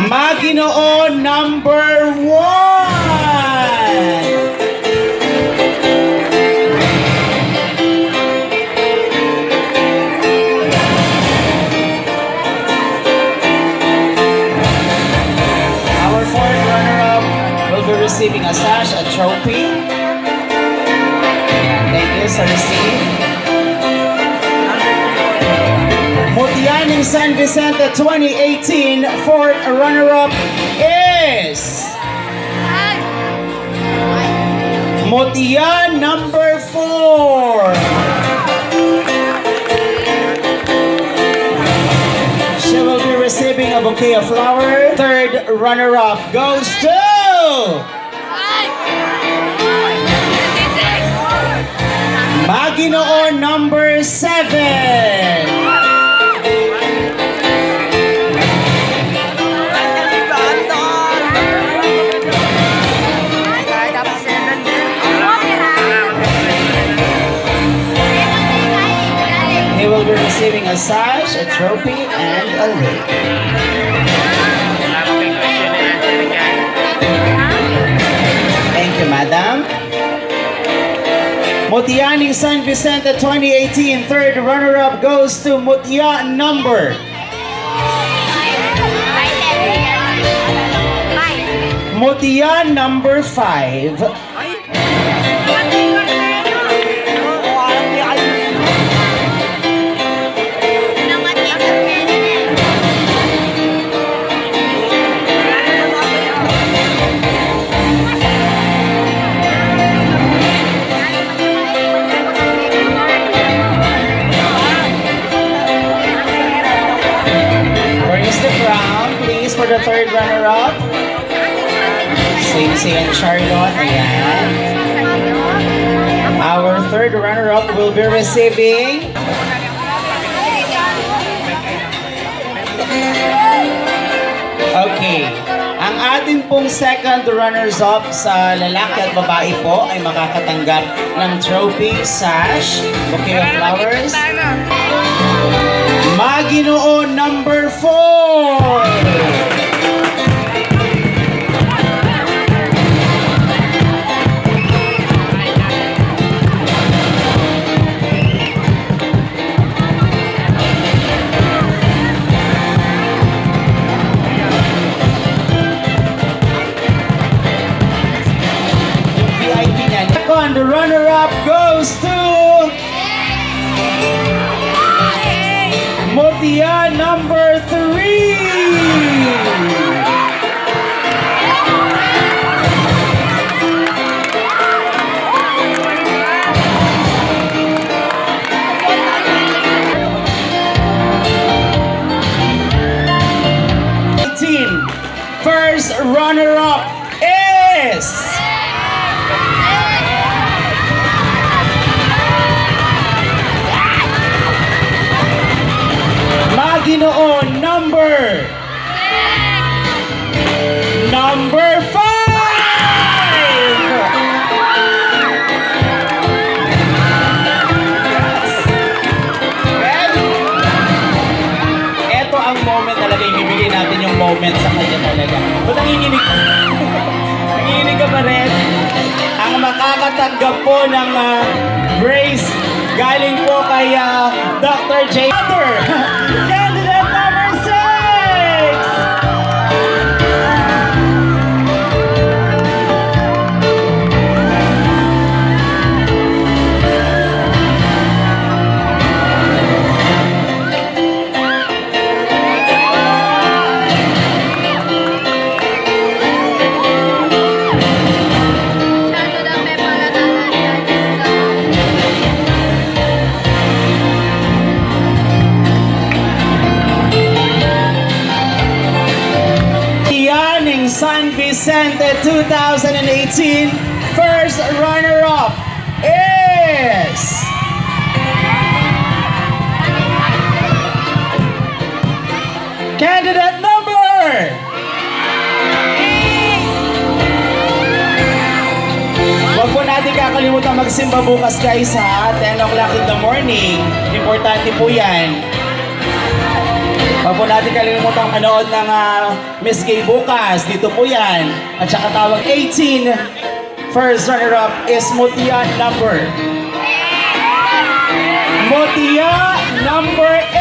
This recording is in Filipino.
Maginoo number 1. Receiving a sash, a trophy. Thank you, sir. Receive. Mutya ning San Vicente 2018 fourth runner-up is Mutya number 4. She will be receiving a bouquet of flowers. Third runner-up goes to Maginoo number 7. He will be receiving a sash, a trophy, and a link. Thank you, madam. Mutya ning San Vicente 2018 third runner-up goes to Mutya number 5. For the third runner-up, Sing and Charlotte. Ayan. Our third runner-up will be receiving okay. Ang atin pong second runners-up sa lalaki at babae po ay makakatanggap ng trophy, sash, bouquet of flowers. Maginoo number 4. The runner-up goes to Mutya number 3. First runner-up is Maginoo number 5. Ito ang moment talaga, ibibigay natin yung moment sa kanya talaga. Kung nanginginig ka pa rin, ang makakatanggap po ng Grace galing po kay Dr. J. Candidate number 6. San Vicente 2018 first runner-up is candidate number 8. Huwag po natin kakalimutan magsimba bukas guys ha, 10 o'clock in the morning. Importante po yan. Huwag po natin kalimutang manood ng Miss K bukas. Dito po yan. At saka tawag 18. First runner-up is mutya number 8.